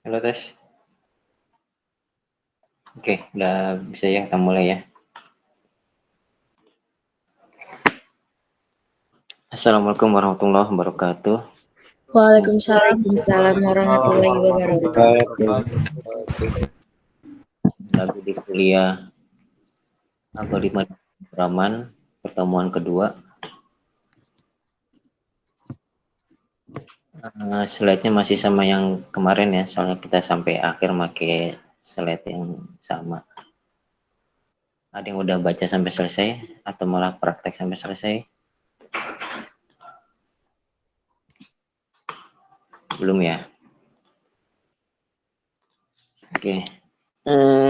Halo tes. Oke, udah bisa ya kita mulai ya. Assalamualaikum warahmatullahi wabarakatuh. Waalaikumsalam warahmatullahi wabarakatuh. Lagi di kuliah algoritma pemrograman pertemuan kedua. Slide-nya masih sama yang kemarin ya, soalnya kita sampai akhir pakai slide yang sama. Ada yang udah baca sampai selesai atau malah praktek sampai selesai? Belum ya? Oke.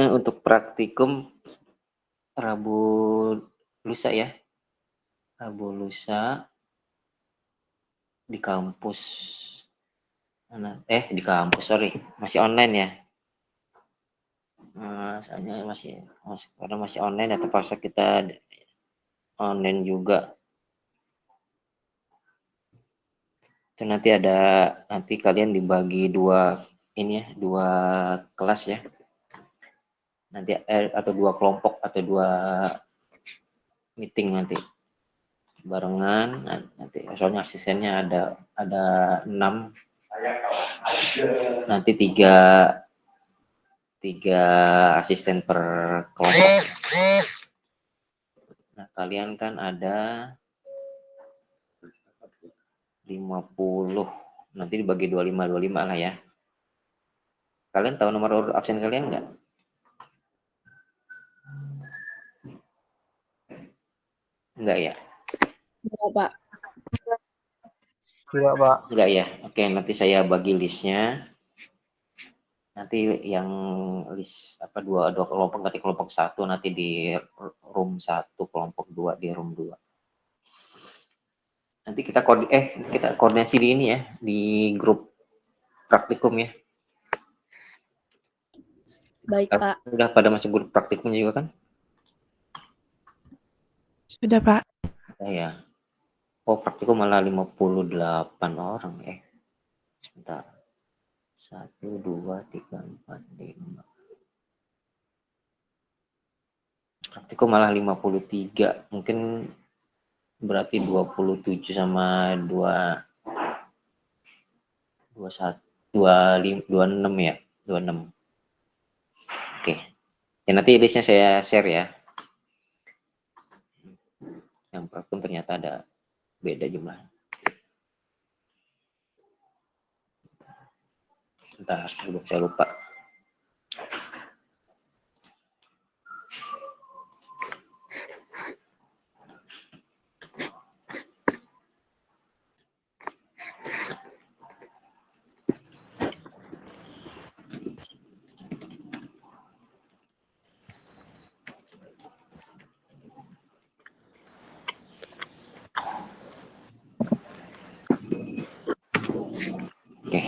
Untuk praktikum Rabu lusa ya. Rabu lusa di kampus. Di kampus, sorry. Masih online ya. Soalnya karena masih online ya, terpaksa kita online juga. Itu nanti kalian dibagi dua kelas ya. Nanti atau dua kelompok atau dua meeting nanti barengan. Nanti soalnya asistennya ada 6, nanti tiga asisten per kelompok. Nah, kalian kan ada 50, nanti dibagi 25 lah ya. Kalian tahu nomor urut absen kalian nggak? Enggak ya? Enggak, Pak. Tidak, Pak. Enggak ya? Oke, nanti saya bagi listnya. Nanti yang list dua kelompok, nanti kelompok 1 nanti di room 1, kelompok 2 di room 2. Nanti kita koordinasi di ini ya, di grup praktikum ya. Baik, Pak. Udah pada masuk grup praktikum juga kan? Sudah, Pak. Ya. Oh, praktikum malah 58 orang ya. Sebentar. 1, 2, 3, 4, 5. Praktikum malah 53. Mungkin berarti 27 sama 26 ya. 26. Oke. Ya nanti listnya saya share ya. Yang praktikum ternyata ada beda jumlah. Sebentar, sebelum saya lupa. Oke.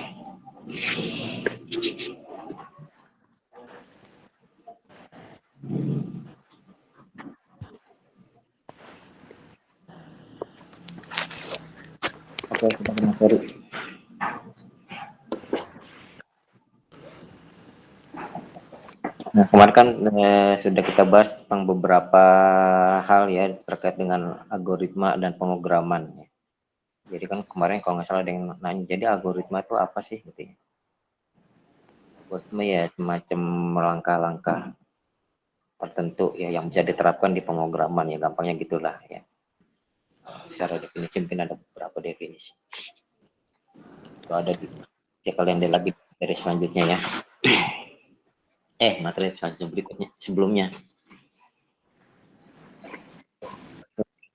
Oke, kita Mas Ferry. Nah, kemarin kan sudah kita bahas tentang beberapa hal ya terkait dengan algoritma dan pemrograman. Jadi kan kemarin kalau nggak salah ada yang nanya, jadi algoritma itu apa sih? Gitu ya. Algoritma ya semacam langkah-langkah tertentu ya yang bisa diterapkan di pemrograman ya, gampangnya gitulah ya. Secara definisi mungkin ada beberapa definisi. Kalau ada kalian lagi dari selanjutnya ya. Materi selanjutnya berikutnya sebelumnya.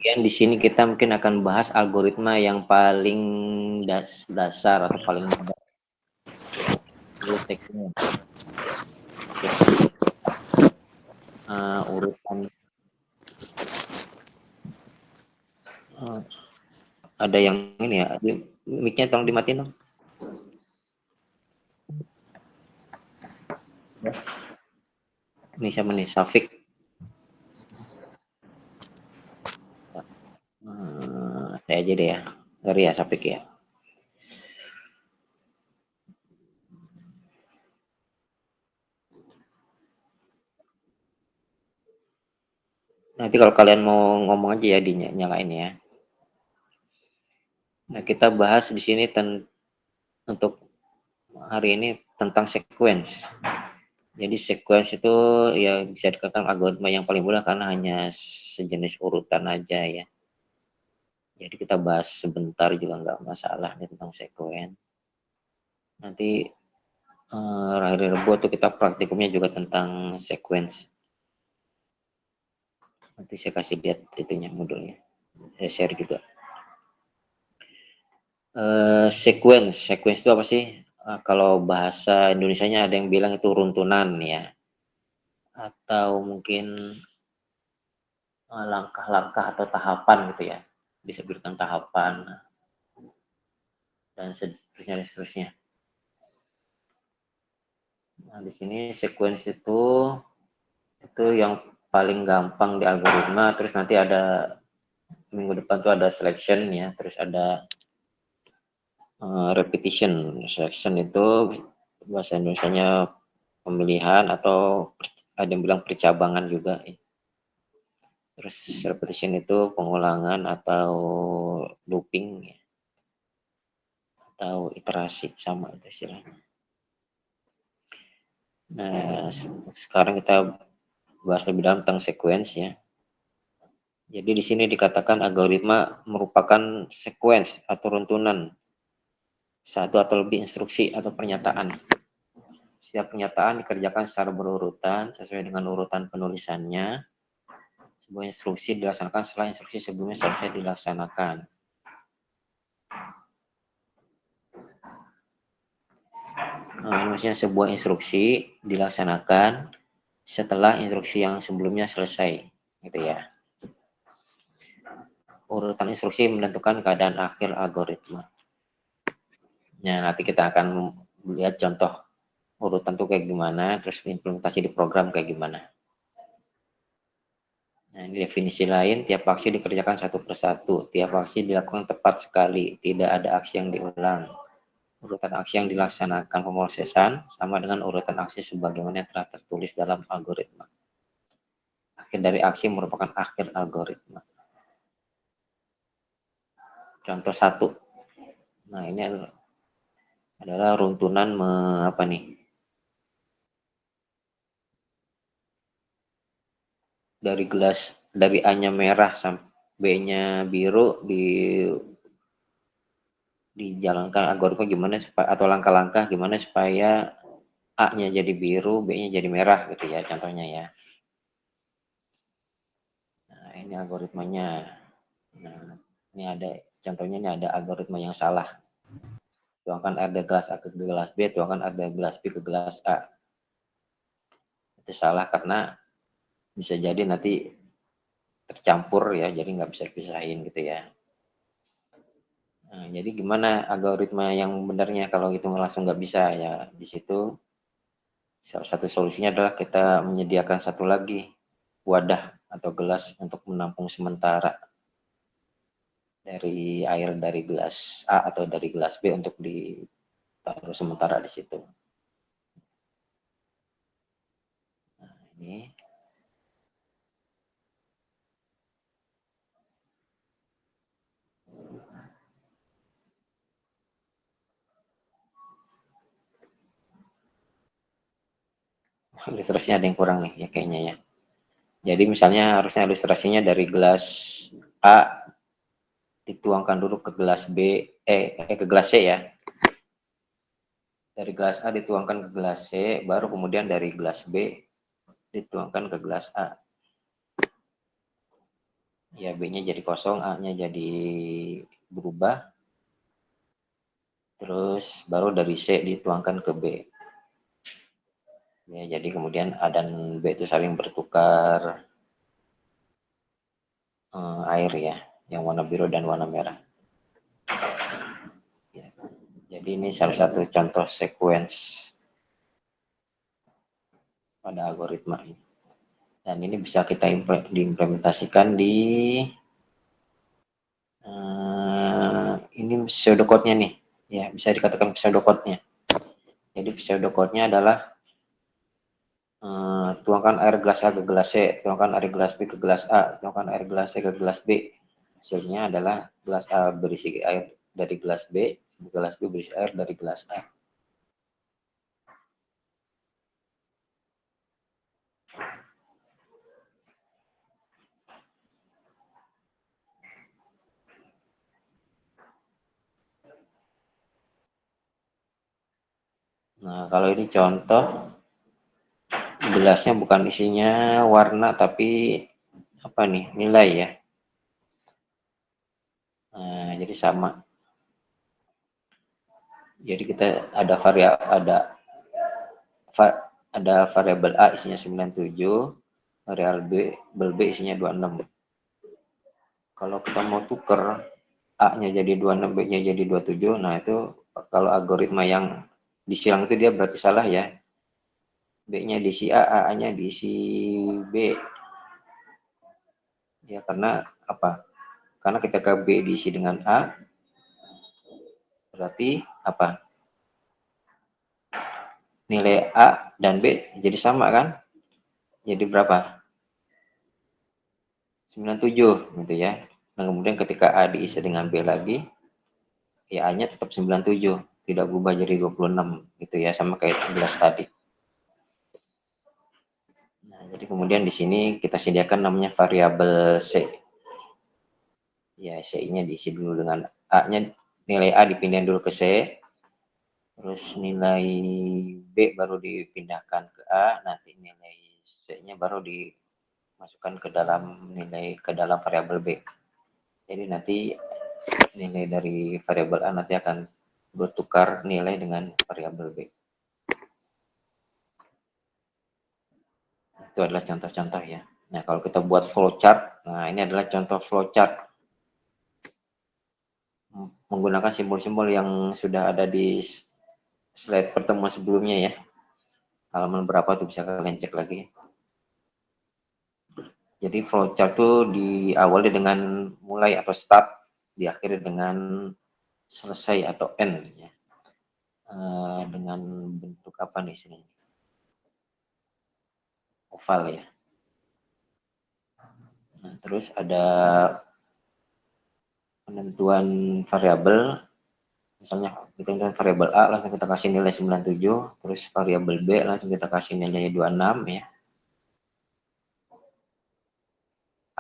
Kemudian di sini kita mungkin akan bahas algoritma yang paling dasar atau paling mudah. Urutan ada yang ini ya, mic-nya tolong dimatiin dong. Ini siapa nih? Safik. Saya aja deh ya. Dari ya Safik ya. Nanti kalau kalian mau ngomong aja ya dinyalain ya. Nah, kita bahas di sini untuk hari ini tentang sequence. Jadi sequence itu ya bisa dikatakan algoritma yang paling mudah karena hanya sejenis urutan aja ya. Jadi kita bahas sebentar juga nggak masalah nih tentang sequence. Nanti hari Rabu tuh kita praktikumnya juga tentang sequence. Nanti saya kasih lihat itunya modulnya. Saya share juga. Sequence itu apa sih? kalau bahasa Indonesianya ada yang bilang itu runtunan ya, atau mungkin langkah-langkah atau tahapan gitu ya, disebutkan tahapan dan seterusnya. Nah, di sini sequence itu yang paling gampang di algoritma, terus nanti ada minggu depan tuh ada selection ya, terus ada repetition. Selection itu bahasa Indonesianya pemilihan atau ada yang bilang percabangan juga. Terus repetition itu pengulangan atau looping ya, atau iterasi sama itu istilahnya. Nah, sekarang kita bahas lebih dalam tentang sequence ya. Jadi di sini dikatakan algoritma merupakan sequence atau runtunan satu atau lebih instruksi atau pernyataan. Setiap pernyataan dikerjakan secara berurutan sesuai dengan urutan penulisannya. Sebuah instruksi dilaksanakan setelah instruksi sebelumnya selesai dilaksanakan. Nah, maksudnya sebuah instruksi dilaksanakan setelah instruksi yang sebelumnya selesai, gitu ya. Urutan instruksi menentukan keadaan akhir algoritma. Nah, nanti kita akan lihat contoh urutan itu kayak gimana, terus implementasi di program kayak gimana. Nah, ini definisi lain, tiap aksi dikerjakan satu persatu, tiap aksi dilakukan tepat sekali, tidak ada aksi yang diulang. Urutan aksi yang dilaksanakan pemrosesan sama dengan urutan aksi sebagaimana yang telah tertulis dalam algoritma. Akhir dari aksi merupakan akhir algoritma. Contoh 1. Nah, ini adalah runtunan apa nih? Dari A-nya merah sampai B-nya biru dijalankan algoritma gimana supaya atau langkah-langkah gimana supaya A-nya jadi biru, B-nya jadi merah gitu ya contohnya ya. Nah, ini algoritmanya. Nah, ini ada contohnya, ini ada algoritma yang salah. Tuangkan air dari gelas A ke gelas B, tuangkan air dari gelas B ke gelas A. Itu salah karena bisa jadi nanti tercampur ya, jadi nggak bisa dipisahin gitu ya. Nah, jadi gimana algoritma yang benarnya kalau itu langsung nggak bisa ya, di situ salah satu solusinya adalah kita menyediakan satu lagi wadah atau gelas untuk menampung sementara dari air dari gelas A atau dari gelas B untuk ditaruh sementara di situ. Nah, ini ilustrasinya ada yang kurang nih ya kayaknya ya. Jadi misalnya harusnya ilustrasinya dari gelas A dituangkan dulu ke gelas B, ke gelas C ya. Dari gelas A dituangkan ke gelas C, baru kemudian dari gelas B dituangkan ke gelas A. Ya, B-nya jadi kosong, A-nya jadi berubah. Terus baru dari C dituangkan ke B. Ya, jadi kemudian A dan B itu saling bertukar air ya, yang warna biru dan warna merah. Ya, jadi ini salah satu contoh sequence pada algoritma ini. Dan ini bisa kita diimplementasikan di ini pseudocode-nya nih. Ya, bisa dikatakan pseudocode-nya. Jadi pseudocode-nya adalah tuangkan air gelas A ke gelas C, tuangkan air gelas B ke gelas A, tuangkan air gelas C ke gelas B. Hasilnya adalah gelas A berisi air dari gelas B, gelas B berisi air dari gelas A. Nah, kalau ini contoh, gelasnya bukan isinya warna tapi apa nih, nilai ya. Nah, jadi sama. Jadi kita ada variabel A isinya 97, variabel B isinya 26. Kalau kita mau tuker A-nya jadi 26, B-nya jadi 27, nah itu kalau algoritma yang disilang itu dia berarti salah ya. B-nya diisi A, A-nya diisi B. Ya karena apa? Karena ketika B diisi dengan A, berarti apa? Nilai A dan B jadi sama kan? Jadi berapa? 97 gitu ya. Nah, kemudian ketika A diisi dengan B lagi, ya A-nya tetap 97, tidak berubah jadi 26 gitu ya, sama kayak 11 tadi. Nah, jadi kemudian di sini kita sediakan namanya variabel C. Ya, C-nya diisi dulu dengan A-nya, nilai A dipindahin dulu ke C, terus nilai B baru dipindahkan ke A, nanti nilai C-nya baru dimasukkan ke dalam variabel B. Jadi nanti nilai dari variabel A nanti akan bertukar nilai dengan variabel B. Itu adalah contoh-contoh ya. Nah, kalau kita buat flowchart, nah ini adalah contoh flowchart menggunakan simbol-simbol yang sudah ada di slide pertemuan sebelumnya ya. Halaman berapa tuh bisa kalian cek lagi. Jadi flowchart itu diawali dengan mulai atau start, diakhiri dengan selesai atau end ya. Dengan bentuk apa nih sini? Oval ya. Nah, terus ada penentuan variabel, misalnya kita tentukan variabel A langsung kita kasih nilai 97, terus variabel B langsung kita kasih nilai 26 ya.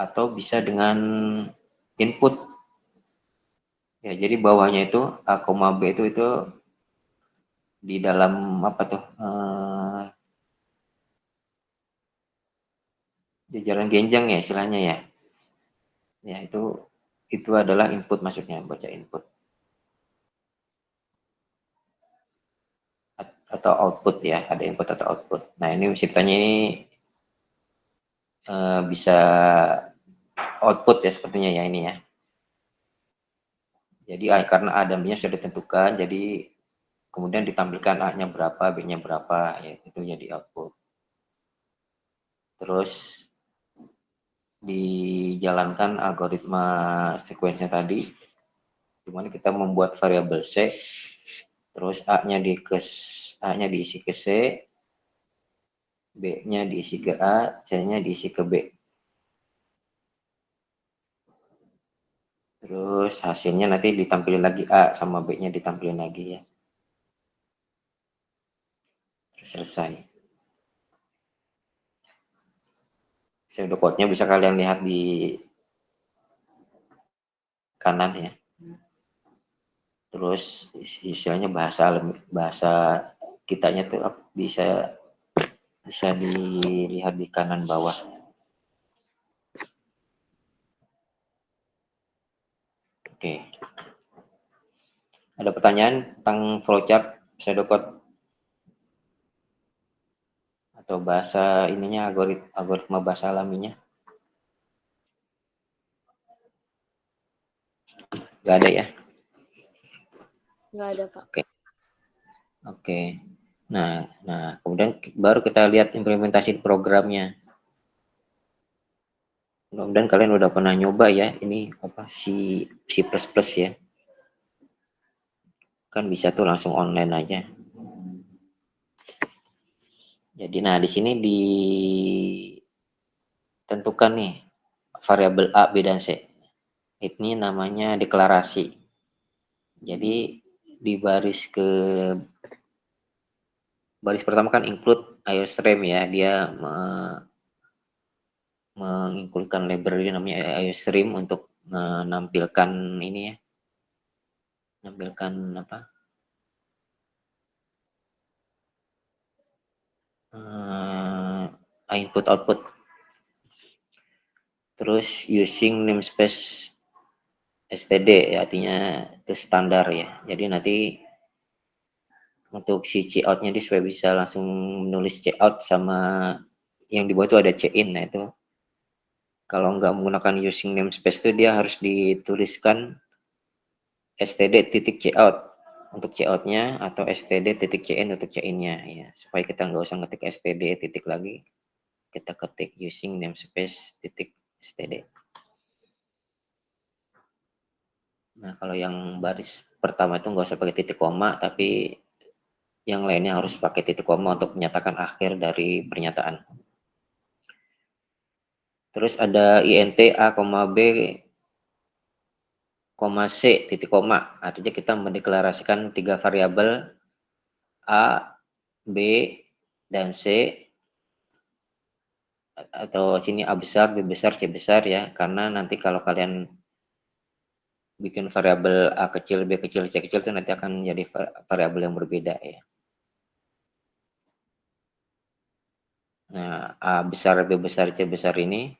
Atau bisa dengan input. Ya, jadi bawahnya itu A, B itu di dalam apa tuh? Jajaran genjang ya istilahnya ya. Ya, itu adalah input, maksudnya baca input atau output ya, ada input atau output. Nah, ini ciptanya ini bisa output ya sepertinya ya ini ya. Jadi karena A dan B-nya sudah ditentukan, jadi kemudian ditampilkan A-nya berapa, B-nya berapa, ya itu jadi output. Terus dijalankan algoritma sequence-nya tadi, di mana kita membuat variabel C, terus A-nya diisi ke C, B-nya diisi ke A, C-nya diisi ke B. Terus hasilnya nanti ditampilin lagi A sama B-nya ditampilin lagi ya. Terus selesai. Pseudocode-nya bisa kalian lihat di kanan ya. Terus istilahnya bahasa kitanya tuh bisa dilihat di kanan bawah. Oke. Ada pertanyaan tentang flowchart pseudocode atau bahasa ininya, algoritma bahasa alaminya? Gak ada ya? Nggak ada, Pak. Oke. Oke. Nah, kemudian baru kita lihat implementasi programnya. Mudah-mudahan kalian udah pernah nyoba ya, ini apa C++ ya. Kan bisa tuh langsung online aja. Jadi nah di sini ditentukan nih variabel A, B, dan C. Ini namanya deklarasi. Jadi di baris pertama kan include IOStream ya, dia menginkludkan library namanya IOStream untuk menampilkan ini ya, menampilkan apa? Input output. Terus using namespace std ya, artinya itu standar ya. Jadi nanti untuk si cout-nya dia supaya bisa langsung menulis cout sama yang di bawah itu ada cin. Nah itu kalau nggak menggunakan using namespace itu dia harus dituliskan std titik cout untuk cout-nya atau std titik cin untuk cin-nya ya, supaya kita nggak usah ngetik std titik lagi, kita ketik using namespace titik std. Nah kalau yang baris pertama itu nggak usah pakai titik koma, tapi yang lainnya harus pakai titik koma untuk menyatakan akhir dari pernyataan. Terus ada int a, b, c, titik koma. Artinya kita mendeklarasikan 3 variabel a, b, dan c, atau sini a besar, b besar, c besar ya. Karena nanti kalau kalian bikin variabel a kecil, b kecil, c kecil itu nanti akan jadi variabel yang berbeda ya. Nah, a besar, b besar, c besar ini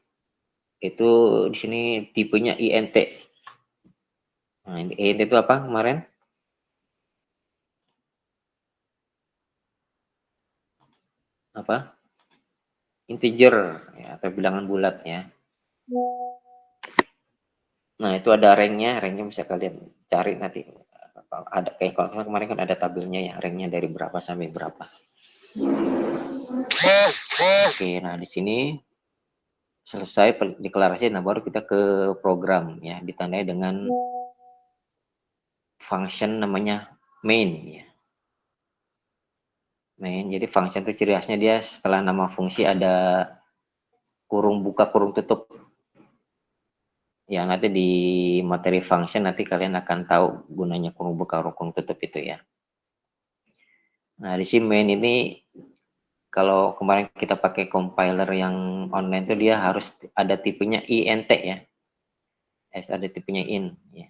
itu di sini tipenya int. Nah, int itu apa kemarin? Apa? Integer ya, atau bilangan bulat ya. Nah, itu ada ranknya bisa kalian cari nanti. Ada kayak kalau kemarin kan ada tabelnya ya, ranknya dari berapa sampai berapa. Oke, nah di sini selesai deklarasi, nah baru kita ke program ya, ditandai dengan function namanya main ya. Main, jadi function itu ciri khasnya dia setelah nama fungsi ada kurung buka kurung tutup. Ya nanti di materi function nanti kalian akan tahu gunanya kurung buka kurung tutup itu ya. Nah di sini main ini kalau kemarin kita pakai compiler yang online itu dia harus ada tipenya int ya. Ada tipenya in ya.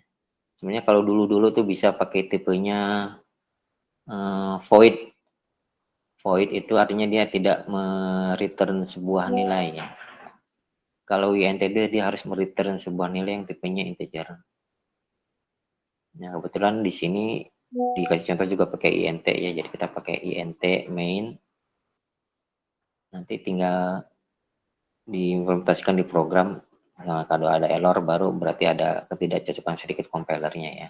Sebenarnya kalau dulu-dulu tuh bisa pakai tipenya void. Void itu artinya dia tidak return sebuah nilai ya. Kalau int dia harus return sebuah nilai yang tipenya integer. Nah, kebetulan di sini dikasih contoh juga pakai int ya. Jadi kita pakai int main. Nanti tinggal diimplementasikan di program. Nah, kalau ada error baru berarti ada ketidakcocokan sedikit compilernya ya.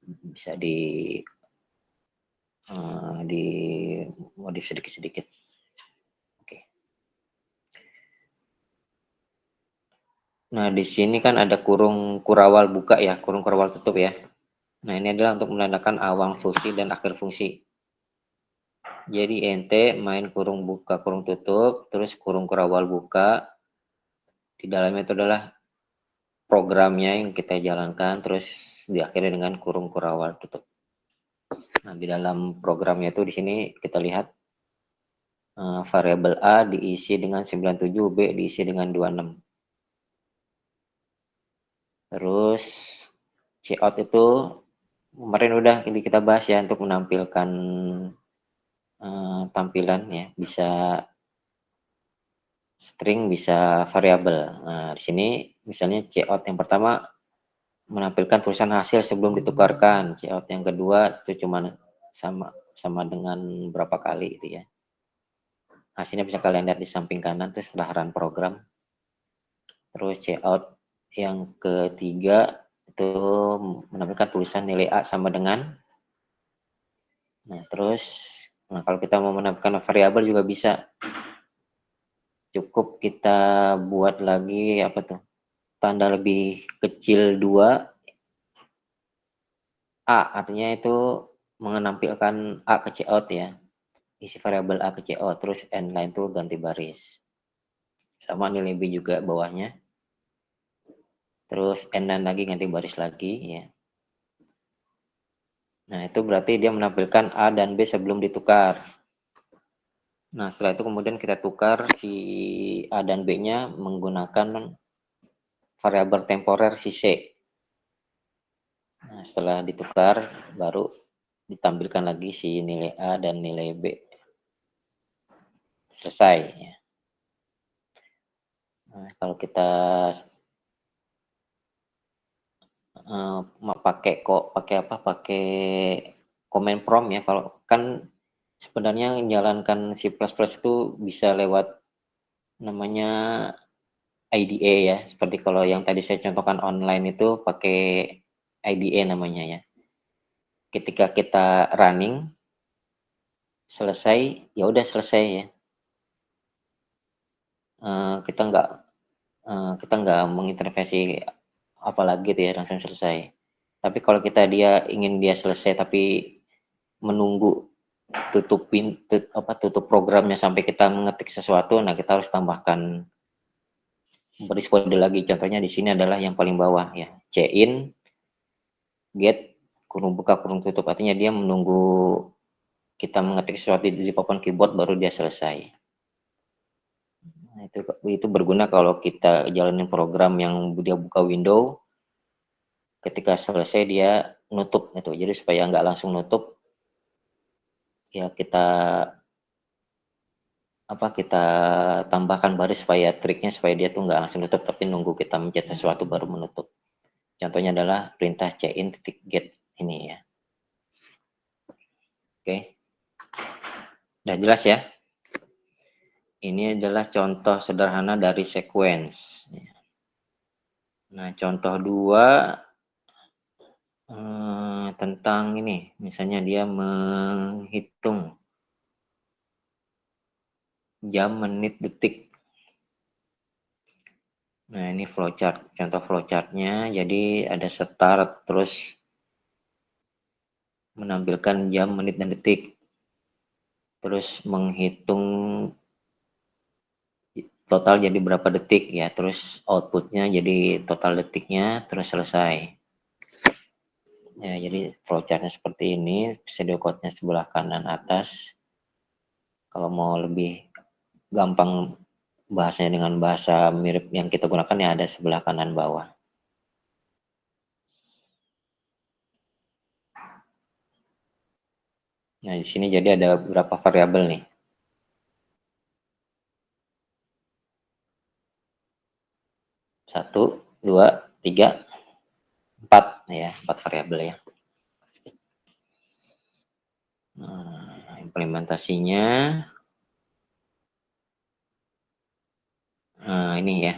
Bisa di modif sedikit-sedikit. Oke. Nah, di sini kan ada kurung kurawal buka ya, kurung kurawal tutup ya. Nah, ini adalah untuk menandakan awal fungsi dan akhir fungsi. Jadi int main kurung buka kurung tutup, terus kurung kurawal buka. Di dalamnya itu adalah programnya yang kita jalankan, terus diakhiri dengan kurung kurawal tutup. Nah, di dalam programnya itu di sini kita lihat variabel A diisi dengan 97, B diisi dengan 26. Terus cout itu kemarin udah ini kita bahas ya untuk menampilkan tampilan ya, bisa string, bisa variabel. Nah, di sini misalnya cout yang pertama menampilkan tulisan hasil sebelum ditukarkan. Cout yang kedua itu cuma sama dengan berapa kali itu ya. Hasilnya bisa kalian lihat di samping kanan itu setelah run program. Terus cout yang ketiga itu menampilkan tulisan nilai A sama dengan. Nah, terus kalau kita mau menampilkan variabel juga bisa. Cukup kita buat lagi apa tuh? Tanda lebih kecil 2 A, artinya itu menampilkan A ke cout ya. Isi variabel A ke cout, terus n line itu ganti baris. Sama nilai B juga bawahnya. Terus n line lagi ganti baris lagi ya. Nah, itu berarti dia menampilkan A dan B sebelum ditukar. Nah, setelah itu kemudian kita tukar si A dan B-nya menggunakan variabel temporer si C. Nah, setelah ditukar, baru ditampilkan lagi si nilai A dan nilai B. Selesai. Ya. Nah, kalau kita pakai apa? Pakai command prompt ya. Kalau kan sebenarnya menjalankan C++ itu bisa lewat namanya IDE ya. Seperti kalau yang tadi saya contohkan online itu pakai IDE namanya ya. Ketika kita running selesai, ya udah selesai ya. Kita nggak mengintervensi apalagi gitu ya, langsung selesai. Tapi kalau dia ingin dia selesai tapi menunggu tutup programnya sampai kita mengetik sesuatu, nah kita harus tambahkan beri kode lagi. Contohnya di sini adalah yang paling bawah ya, cin get kurung buka kurung tutup, artinya dia menunggu kita mengetik sesuatu di papan keyboard baru dia selesai. Nah, itu berguna kalau kita jalanin program yang dia buka window, ketika selesai dia nutup gitu. Jadi supaya nggak langsung nutup, ya kita tambahkan baris supaya triknya supaya dia tuh nggak langsung nutup tapi nunggu kita mencet sesuatu baru menutup. Contohnya adalah perintah cin titik get ini ya. Oke, udah jelas ya. Ini adalah contoh sederhana dari sequence. Nah, contoh dua tentang ini, misalnya dia menghitung jam, menit, detik. Nah, ini flowchart, contoh flowchartnya. Jadi ada start, terus menampilkan jam, menit, dan detik. Terus menghitung total jadi berapa detik ya. Terus outputnya jadi total detiknya, terus selesai. Ya, jadi flowchartnya seperti ini. Pseudocode-nya sebelah kanan atas. Kalau mau lebih gampang bahasanya dengan bahasa mirip yang kita gunakan ya ada sebelah kanan bawah. Nah, di sini jadi ada beberapa variabel nih. 1, 2, 3, 4 ya, 4 variabel ya. Nah, implementasinya ini ya.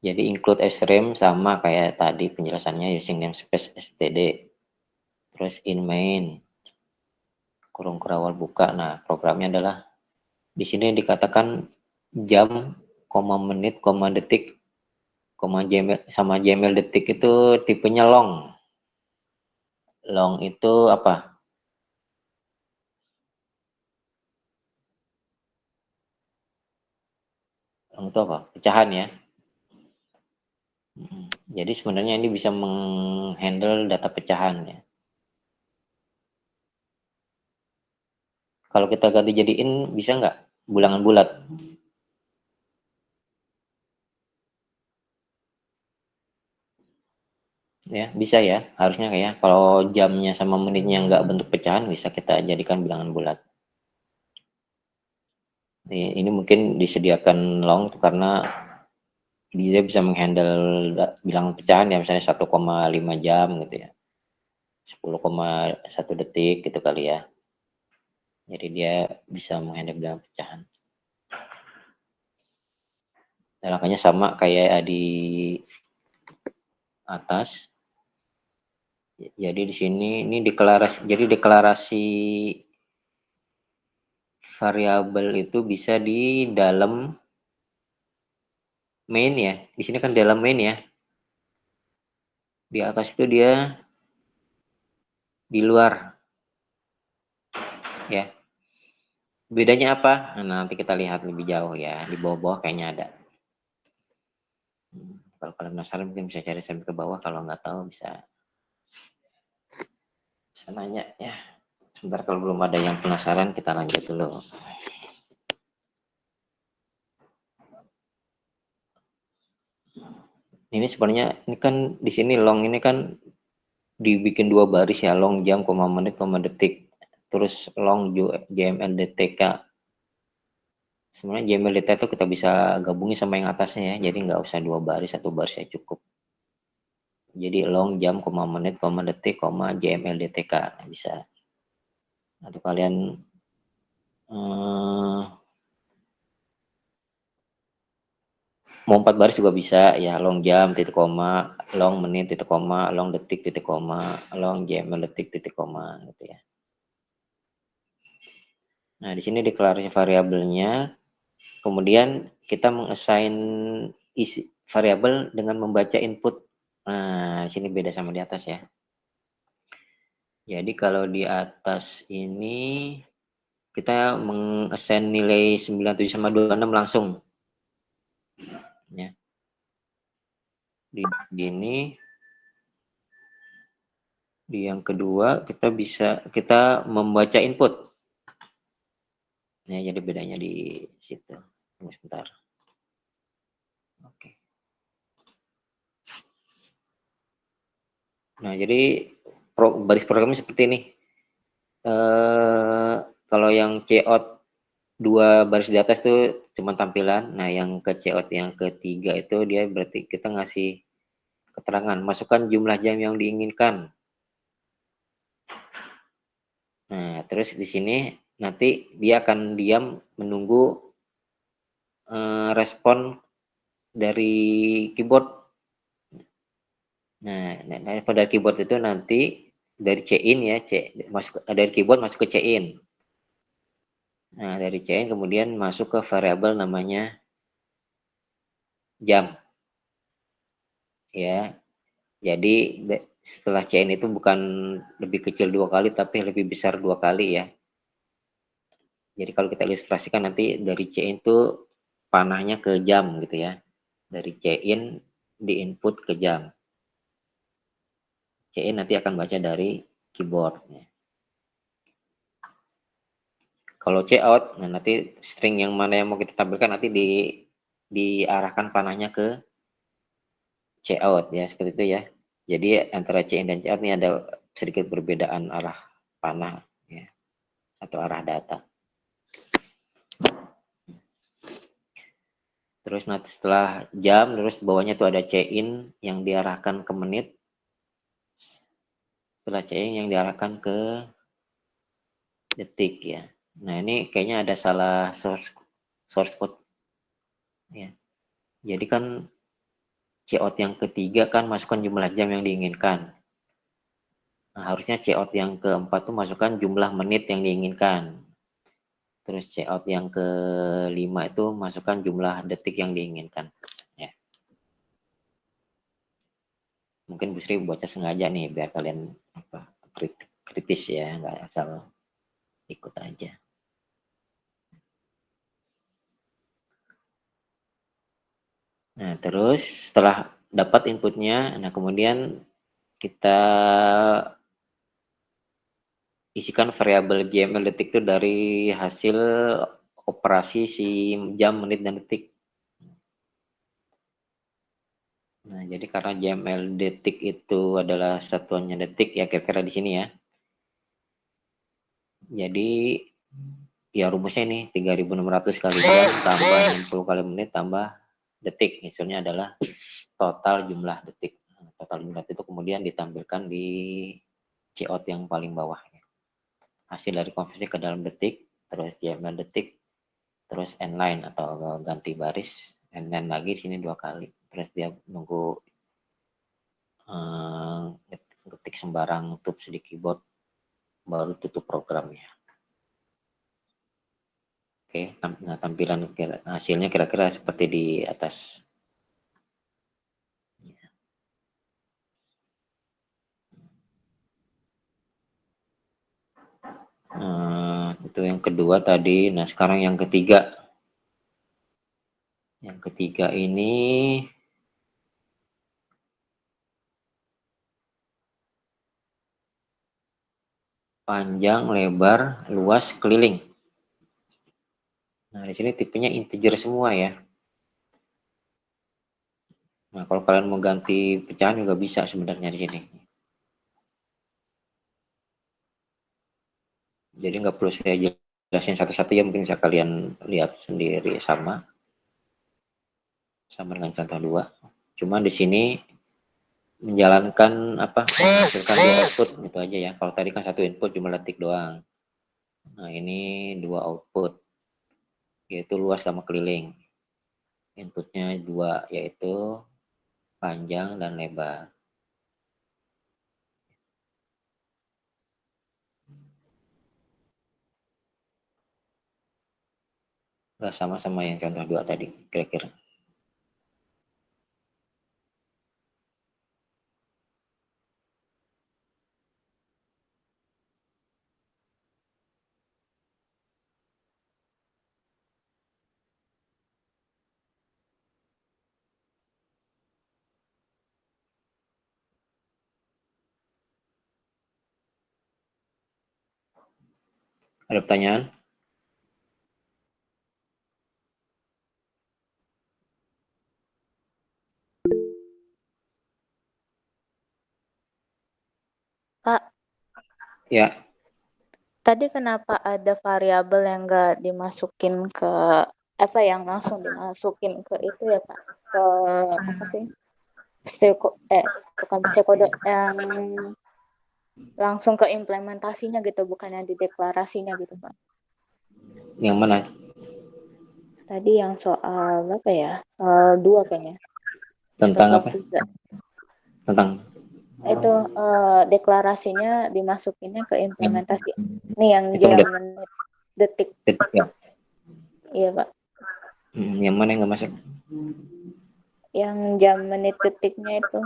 Jadi include srem sama kayak tadi penjelasannya using namespace std. Terus in main kurung kurawal buka. Nah, programnya adalah di sini dikatakan jam, menit, detik, jml detik itu tipenya long. Long itu apa? Long itu apa? Pecahan ya. Jadi sebenarnya ini bisa menghandle data pecahan ya. Kalau kita ganti jadiin bisa nggak bilangan bulat? Ya bisa ya, harusnya kayak kalau jamnya sama menitnya nggak bentuk pecahan bisa kita jadikan bilangan bulat. Ini mungkin disediakan long karena dia bisa menghandle bilangan pecahan ya, misalnya 1,5 jam gitu ya, 10,1 detik gitu kali ya. Jadi dia bisa menghandle bilangan pecahan. Makanya sama kayak di atas. Jadi di sini ini deklarasi variabel itu bisa di dalam main ya. Di sini kan dalam main ya. Di atas itu dia di luar ya. Bedanya apa? Nah, nanti kita lihat lebih jauh ya. Di bawah-bawah kayaknya ada. Kalau kalian penasaran mungkin bisa cari sampai ke bawah. Kalau nggak tahu bisa nanya ya. Sebentar, kalau belum ada yang penasaran kita lanjut dulu. Ini sebenarnya ini kan di sini long ini kan dibikin 2 baris ya, long jam, menit, detik. Terus long jml dtk. Sebenarnya jml dtk itu kita bisa gabungin sama yang atasnya ya. Jadi nggak usah 2 baris, 1 baris ya cukup. Jadi long, jam, koma, menit, koma, detik, koma, JMLDTK. Nah, bisa. Atau kalian mau 4 baris juga bisa ya, long jam, titik koma, long menit, titik koma, long detik, titik koma, long JML detik, titik koma gitu ya. Nah, di sini deklarasi variabelnya, kemudian kita mengassign isi variabel dengan membaca input. Nah, di sini beda sama di atas ya. Jadi kalau di atas ini kita mengassign nilai 97 sama 26 langsung. Ya. Di sini di yang kedua kita membaca input. Nah, jadi bedanya di situ. Tunggu sebentar. Oke. Nah, jadi baris programnya seperti ini. Kalau yang cout 2 baris di atas itu cuma tampilan. Nah, yang ke cout yang ketiga itu dia berarti kita ngasih keterangan, masukkan jumlah jam yang diinginkan. Nah, terus di sini nanti dia akan diam menunggu respon dari keyboard. Nah, pada keyboard itu nanti dari C-in ya, dari keyboard masuk ke C-in. Nah, dari C-in kemudian masuk ke variabel namanya jam. Ya. Jadi setelah C-in itu bukan lebih kecil 2 kali tapi lebih besar 2 kali ya. Jadi kalau kita ilustrasikan nanti dari C-in itu panahnya ke jam gitu ya. Dari C-in di input ke jam. C-in nanti akan baca dari keyboard. Kalau cout, nah nanti string yang mana yang mau kita tampilkan nanti diarahkan panahnya ke cout ya, seperti itu ya. Jadi antara C-in dan cout ini ada sedikit perbedaan arah panah ya, atau arah data. Terus nanti setelah jam, terus bawahnya tuh ada C-in yang diarahkan ke menit. Setelah C-in yang diarahkan ke detik ya. Nah, ini kayaknya ada salah source code ya. Jadi kan cout yang ketiga kan masukkan jumlah jam yang diinginkan. Nah, harusnya cout yang keempat tuh masukkan jumlah menit yang diinginkan. Terus cout yang kelima itu masukkan jumlah detik yang diinginkan. Ya. Mungkin Bu Sri baca sengaja nih biar kalian kritis ya, nggak asal ikut aja. Nah, terus setelah dapat inputnya, nah kemudian kita isikan variabel JML detik itu dari hasil operasi si jam, menit, dan detik. Nah, jadi karena JML detik itu adalah satuannya detik ya, kira-kira di sini ya. Jadi ya rumusnya ini 3600 kali jam tambah 60 kali menit tambah detik. Misalnya adalah total jumlah detik. Total jumlah itu kemudian ditampilkan di cout yang paling bawah. Hasil dari konversi ke dalam detik, terus JML detik, terus n-line atau ganti baris, n-line lagi di sini 2 kali. Terus dia nunggu ngetik sembarang tools di keyboard baru tutup programnya. Oke, nah tampilan hasilnya kira-kira seperti di atas. Itu yang kedua tadi. Nah, sekarang yang ketiga. Yang ketiga ini panjang, lebar, luas, keliling. Nah, di sini tipenya integer semua ya. Nah, kalau kalian mau ganti pecahan juga bisa sebenarnya di sini. Jadi nggak perlu saya jelasin satu-satu ya, mungkin bisa kalian lihat sendiri sama dengan contoh 2. Cuma di sini menjalankan apa, menghasilkan dua output gitu aja ya. Kalau tadi kan satu input cuma detik doang. Nah ini dua output, yaitu luas sama keliling. Inputnya dua, yaitu panjang dan lebar. Nah, sama-sama yang contoh dua tadi, kira-kira. Ada pertanyaan? Pak, Ya, tadi kenapa ada variabel yang nggak dimasukin ke apa yang langsung dimasukin ke itu ya Pak? Ke apa sih? Bukan pseudo yang langsung ke implementasinya gitu, bukan yang di deklarasinya gitu Pak. yang mana? Tadi yang soal apa ya? Soal 2 kayaknya. Atau Tentang soal apa? 3. Tentang Itu deklarasinya dimasukinnya ke implementasi. Nih yang hitung jam menit detik. detik ya. Iya Pak. Yang mana yang nggak masuk? Yang jam menit detiknya itu.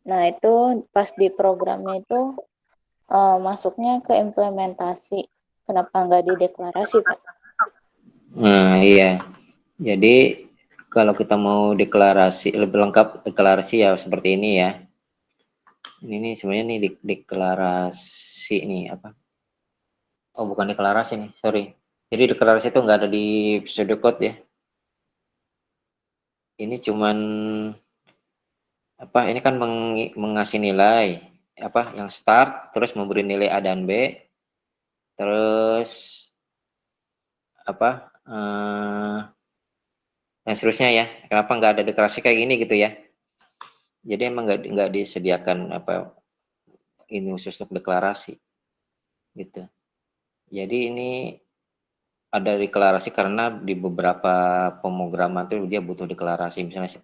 Nah itu pas di programnya itu masuknya ke implementasi. Kenapa nggak di deklarasi Pak? Nah, iya. Jadi kalau kita mau deklarasi lebih lengkap, deklarasi ya seperti ini ya. Ini nih sebenarnya nih deklarasi nih apa? Oh, bukan deklarasi nih, sorry. Jadi deklarasi itu nggak ada di pseudocode ya. Ini cuman apa? Ini kan mengasih nilai apa? Yang start, terus memberi nilai A dan B, terus apa? Dan seterusnya ya. Kenapa nggak ada deklarasi kayak gini gitu ya? Jadi emang nggak disediakan apa ini khusus untuk deklarasi gitu. Jadi ini ada deklarasi karena di beberapa pemrograman tuh dia butuh deklarasi misalnya C++.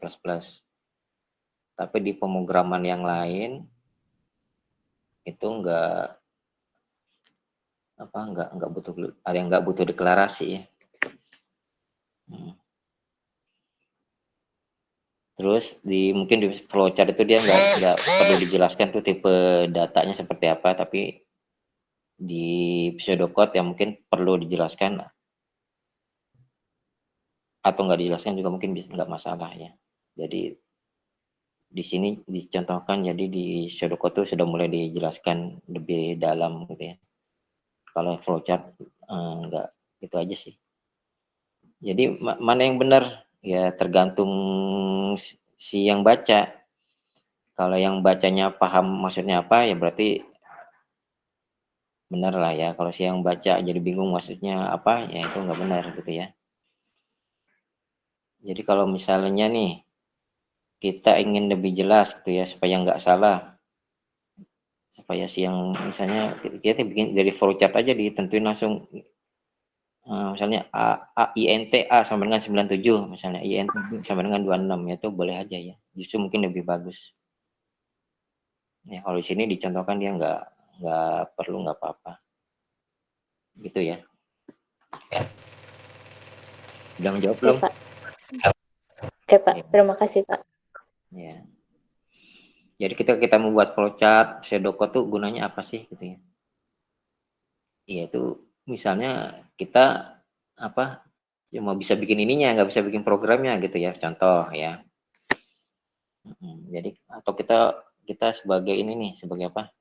Tapi di pemrograman yang lain itu nggak butuh, ada yang nggak butuh deklarasi ya. Hmm. Terus mungkin di flowchart itu dia nggak perlu dijelaskan tuh tipe datanya seperti apa, tapi di pseudocode yang mungkin perlu dijelaskan atau nggak dijelaskan juga mungkin bisa nggak masalah ya. Jadi di sini dicontohkan, jadi di pseudocode itu sudah mulai dijelaskan lebih dalam gitu ya. Kalau flowchart nggak, itu aja sih. Jadi mana yang benar ya tergantung si yang baca. Kalau yang bacanya paham maksudnya apa ya berarti benar lah ya. Kalau si yang baca jadi bingung maksudnya apa ya itu nggak benar gitu ya. Jadi kalau misalnya nih kita ingin lebih jelas gitu ya supaya nggak salah, supaya si yang misalnya kita bikin dari flowchart aja ditentuin langsung misalnya INT A sama dengan 97 misalnya INT B sama dengan 26 ya itu boleh aja ya, justru mungkin lebih bagus ya. Kalau di sini dicontohkan dia nggak perlu, nggak apa-apa gitu ya. Udah menjawab Oke belum? Pak. Oke Pak. Ya, Terima kasih Pak. ya. Jadi kita membuat flowchart pseudocode tuh gunanya apa sih gitu ya. Iya itu misalnya kita apa cuma bisa bikin ininya nggak bisa bikin programnya gitu ya, contoh ya. Jadi atau kita kita sebagai ini nih sebagai apa,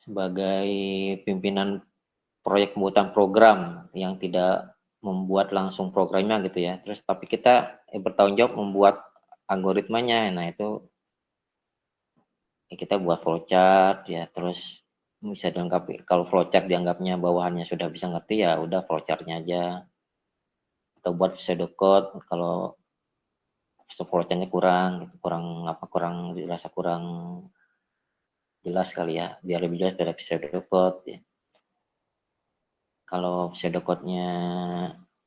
sebagai pimpinan proyek pembuatan program yang tidak membuat langsung programnya gitu ya, terus tapi kita bertanggung jawab membuat algoritmanya. Nah itu ya kita buat flowchart ya, terus bisa dilengkapi. Kalau flowchart dianggapnya bawahannya sudah bisa ngerti ya udah flowchartnya aja, atau buat pseudocode kalau flowchartnya kurang dirasa kurang jelas kali ya, biar lebih jelas pada pseudocode ya. Kalau pseudocode-nya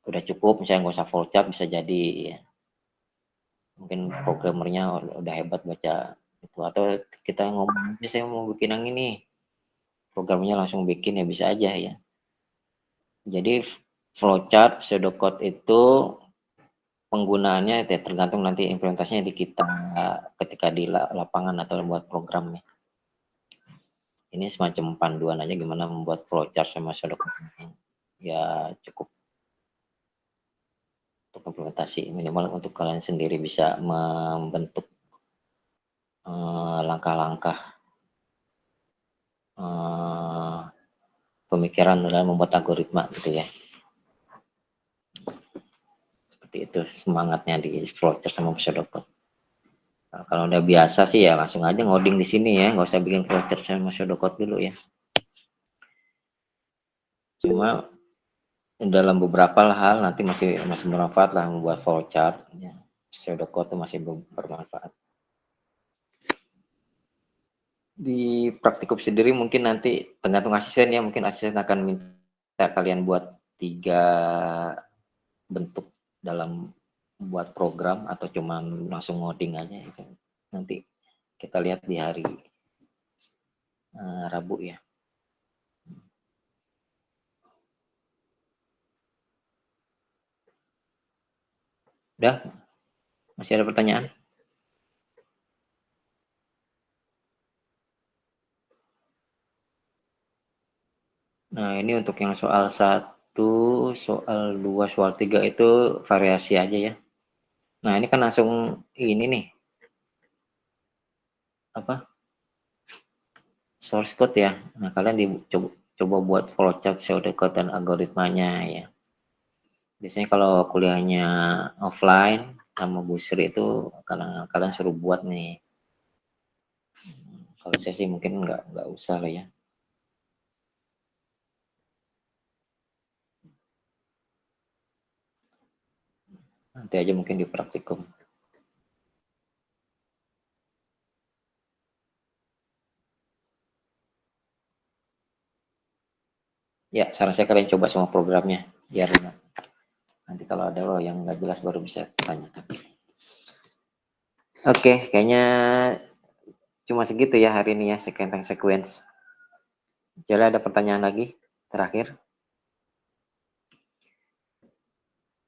udah cukup, misalnya nggak usah flowchart bisa jadi ya. Mungkin programmernya udah hebat baca itu, atau kita ngomong saya mau bikin yang ini, programnya langsung bikin ya bisa aja ya. Jadi flowchart pseudocode itu penggunaannya ya tergantung nanti implementasinya di kita ketika di lapangan atau buat programnya. Ini semacam panduan aja gimana membuat flowchart sama pseudocode. Ya cukup untuk implementasi, minimal untuk kalian sendiri bisa membentuk langkah-langkah pemikiran dalam membuat algoritma gitu ya. Seperti itu semangatnya di flowchart sama pseudocode. Nah, kalau udah biasa sih ya langsung aja ngoding di sini ya, nggak usah bikin flowchart sama pseudocode dulu ya. Cuma dalam beberapa hal nanti masih bermanfaat lah membuat flowchart ya. Pseudocode itu masih bermanfaat. Di praktikum sendiri mungkin nanti tergantung asisten ya, mungkin asisten akan minta kalian buat 3 bentuk dalam buat program atau cuman langsung ngoding aja gitu. Nanti kita lihat di hari Rabu ya. Udah? Masih ada pertanyaan? Nah, ini untuk yang soal 1, soal 2, soal 3 itu variasi aja ya. Nah, ini kan langsung ini nih. Apa? Source code ya. Nah, kalian coba buat flowchart, pseudocode dan algoritmanya ya. Biasanya kalau kuliahnya offline sama Bu Sri itu kalian suruh buat nih. Kalau saya sih mungkin nggak usah lah ya. Nanti aja mungkin di praktikum. Ya, saran saya kalian coba semua programnya, biar nanti kalau ada yang nggak jelas baru bisa tanyakan. Oke, kayaknya cuma segitu ya hari ini ya, sequence. Jadi ada pertanyaan lagi terakhir?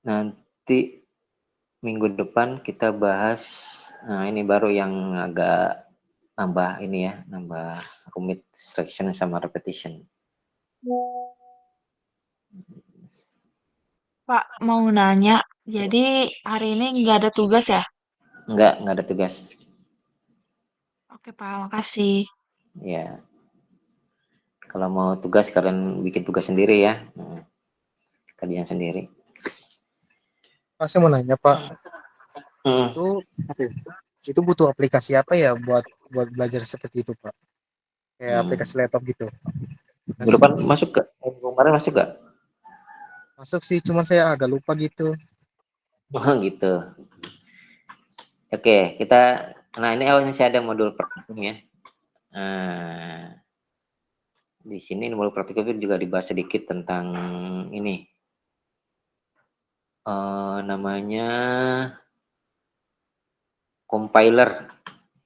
Nanti minggu depan kita bahas, nah ini baru yang agak nambah ini ya, nambah rumit, selection sama repetition. Pak, mau nanya, jadi hari ini nggak ada tugas ya? Nggak ada tugas. Oke Pak, makasih. Ya, kalau mau tugas kalian bikin tugas sendiri ya, kalian sendiri. Pak, saya mau nanya Pak, Hmm. itu butuh aplikasi apa ya buat belajar seperti itu Pak? Kayak aplikasi laptop gitu. Minggu depan masuk ke kemarin masuk gak? Masuk sih, cuman saya agak lupa gitu. Oh gitu. Oke, nah ini awalnya saya ada modul praktikum ya. Di sini modul praktikum itu juga dibahas sedikit tentang ini. Namanya compiler.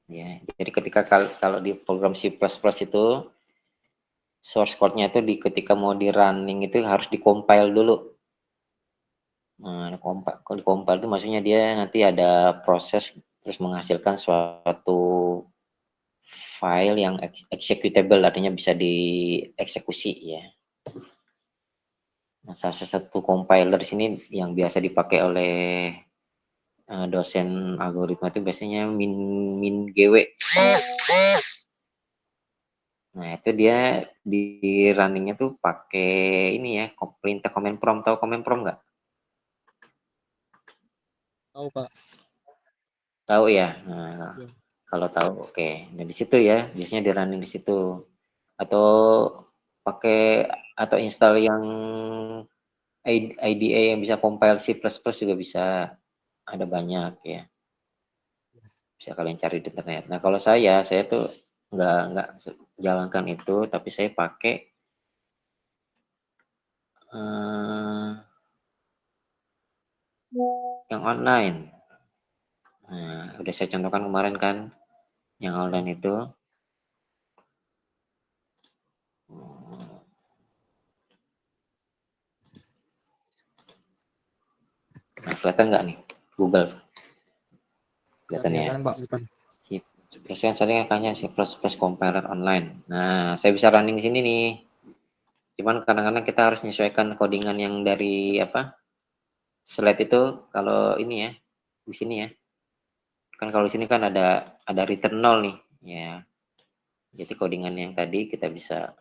Ya, jadi ketika kalau di program C++ itu source code-nya itu ketika mau di running itu harus di-compile dulu. Nah, kalau di-compile itu maksudnya dia nanti ada proses terus menghasilkan suatu file yang executable, artinya bisa dieksekusi ya. Nah, salah satu compiler di sini yang biasa dipakai oleh dosen algoritma itu biasanya MinGW. Nah, itu dia di runningnya tuh pakai ini ya, perintah command prompt. Tahu command prompt nggak? Tahu Pak? Tahu ya. Nah, Ya. kalau tahu oke. Nah, di situ ya, biasanya di running di situ. Atau pakai atau install yang IDE yang bisa compile C++ juga bisa, ada banyak ya. Bisa kalian cari di internet. Nah kalau saya tuh nggak jalankan itu, tapi saya pakai yang online. Nah, udah saya contohkan kemarin kan, yang online itu. Nah, kelihatan nggak nih Google? Kelihatan ya. Kelihatan Pak, bukan. Sip. Biasanya saya tanya C++ compiler online. Nah, saya bisa running di sini nih. Cuman kadang-kadang kita harus menyesuaikan codingan yang dari apa? Slide itu kalau ini ya, di sini ya. Kan kalau di sini kan ada return 0 nih. Ya. Jadi codingan yang tadi kita bisa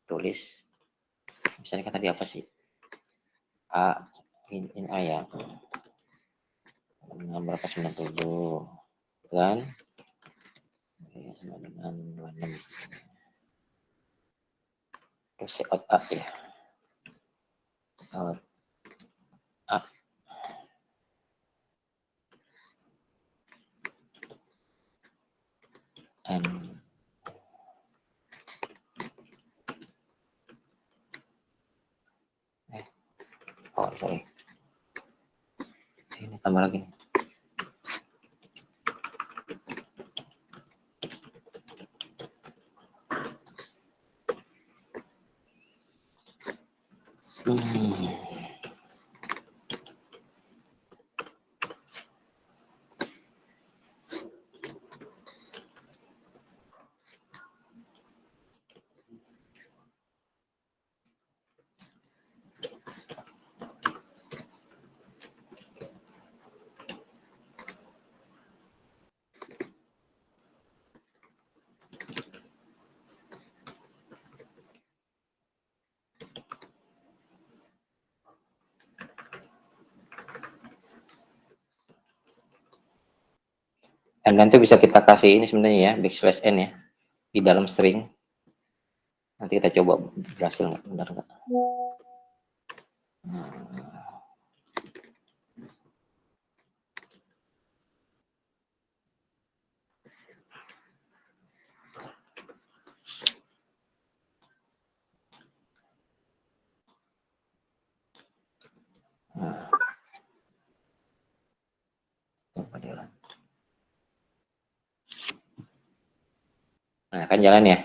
tulis. Misalnya kan tadi apa sih? A in A ya. Dengan berapa 97 kan? Ya, sama dengan 26. Terus out A ya. Out A. And oh sorry. Ini tambah lagi nih. And nanti bisa kita kasih ini sebenarnya ya, backslash n ya, di dalam string. Nanti kita coba berhasil nggak, benar nggak? Nah, coba jalan. Nah, kan jalan ya.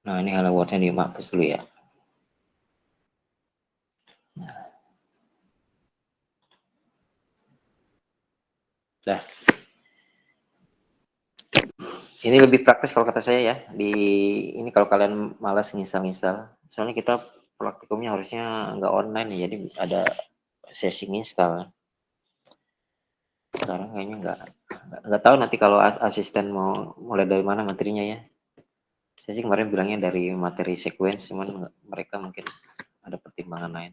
Nah, ini hello world-nya dihapus dulu ya. Nah, ini lebih praktis kalau kata saya ya. Di ini kalau kalian malas nginstal-nginstal, soalnya kita praktikumnya harusnya nggak online ya, jadi ada sesi install. Sekarang kayaknya nggak tahu nanti kalau asisten mau mulai dari mana materinya ya. Saya sih kemarin bilangnya dari materi sequence, cuman mereka mungkin ada pertimbangan lain.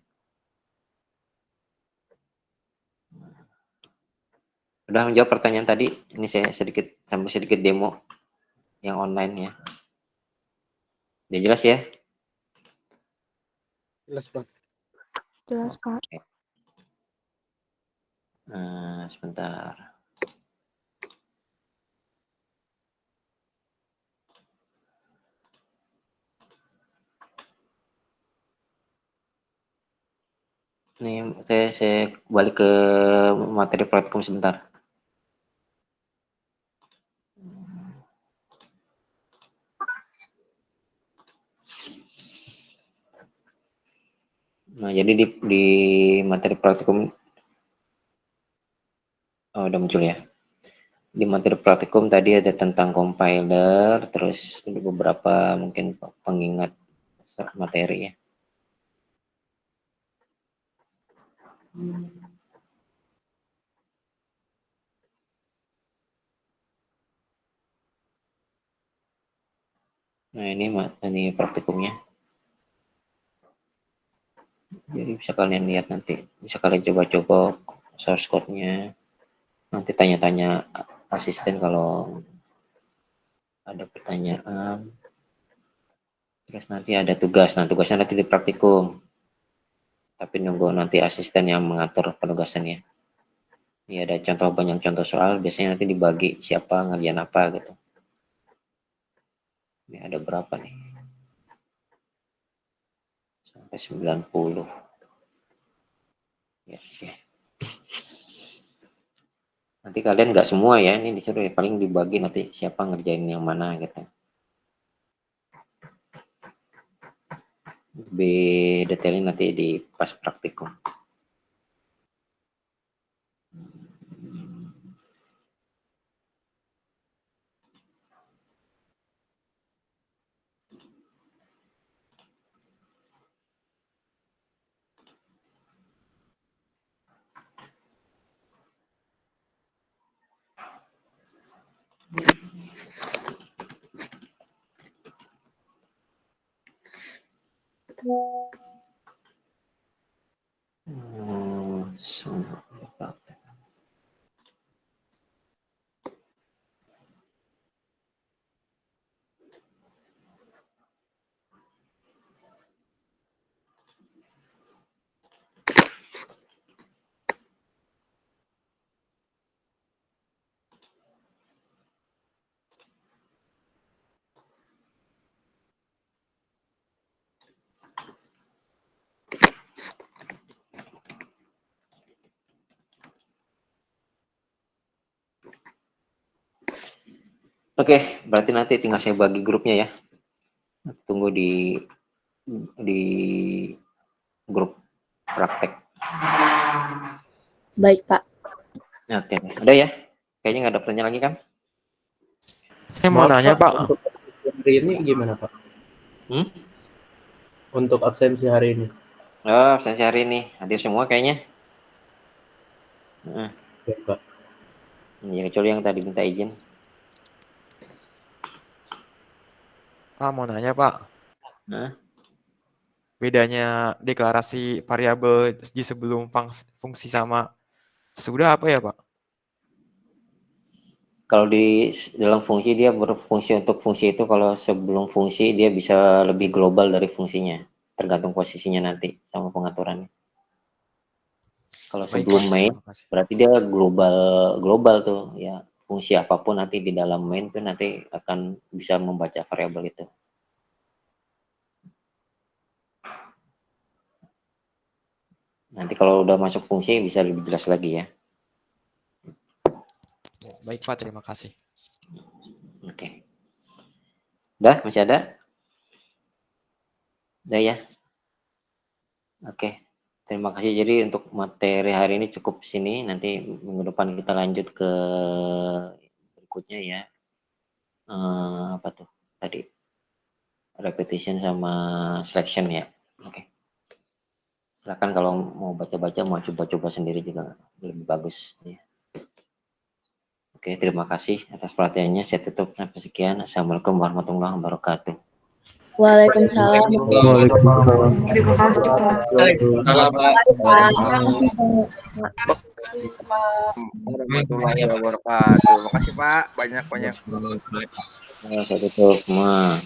Udah menjawab pertanyaan tadi, ini saya sedikit demo yang online ya. Udah jelas ya? Jelas Pak. Jelas, Pak. Oke. Sebentar. Ini saya balik ke materi praktikum sebentar. Nah, jadi di materi praktikum, oh, udah muncul ya. Di materi praktikum tadi ada tentang compiler, terus ada beberapa mungkin pengingat materi ya. Nah, ini praktikumnya. Jadi bisa kalian lihat nanti, bisa kalian coba-coba source code-nya. Nanti tanya-tanya asisten kalau ada pertanyaan. Terus nanti ada tugas. Nah, tugasnya nanti di praktikum. Tapi nunggu nanti asisten yang mengatur penugasannya. Ya, ada banyak contoh soal. Biasanya nanti dibagi siapa ngerjain apa gitu. Ini ada berapa nih? Sampai 90. Ya, oke. Nanti kalian nggak semua ya, ini disuruh ya, paling dibagi nanti siapa ngerjain yang mana gitu. Lebih detailnya nanti di pas praktikum. Oke, berarti nanti tinggal saya bagi grupnya ya. Tunggu di grup praktek. Baik, Pak. Oke, ada ya? Kayaknya nggak ada pertanyaan lagi kan? Saya mau nanya, Pak. Untuk hari ini gimana, Pak? Untuk absensi hari ini. Oh, absensi hari ini hadir semua kayaknya. Ya, Pak. Ya, kecuali yang tadi minta izin. Pak, mau nanya, Pak. Nah. Bedanya deklarasi variabel di sebelum fungsi sama sesudah apa ya, Pak? Kalau di dalam fungsi dia berfungsi untuk fungsi itu, kalau sebelum fungsi dia bisa lebih global dari fungsinya, tergantung posisinya nanti sama pengaturannya. Kalau sebelum main berarti dia global tuh ya, fungsi apapun nanti di dalam main tuh nanti akan bisa membaca variabel itu. Nanti kalau udah masuk fungsi bisa lebih jelas lagi ya. Baik, Pak, terima kasih. Oke. Udah, masih ada? Udah ya? Oke. Terima kasih. Jadi untuk materi hari ini cukup sini. Nanti minggu depan kita lanjut ke berikutnya ya. Apa tuh tadi? Repetition sama selection ya. Oke. Silakan kalau mau baca-baca, mau coba-coba sendiri juga lebih bagus ya. Oke, terima kasih atas perhatiannya. Saya tutup sampai sekian. Assalamualaikum warahmatullahi wabarakatuh. Waalaikumsalam. Terima kasih, Pak. Warahmatullahi wabarakatuh. Terima kasih, Pak. Banyak. Saya tutup semua.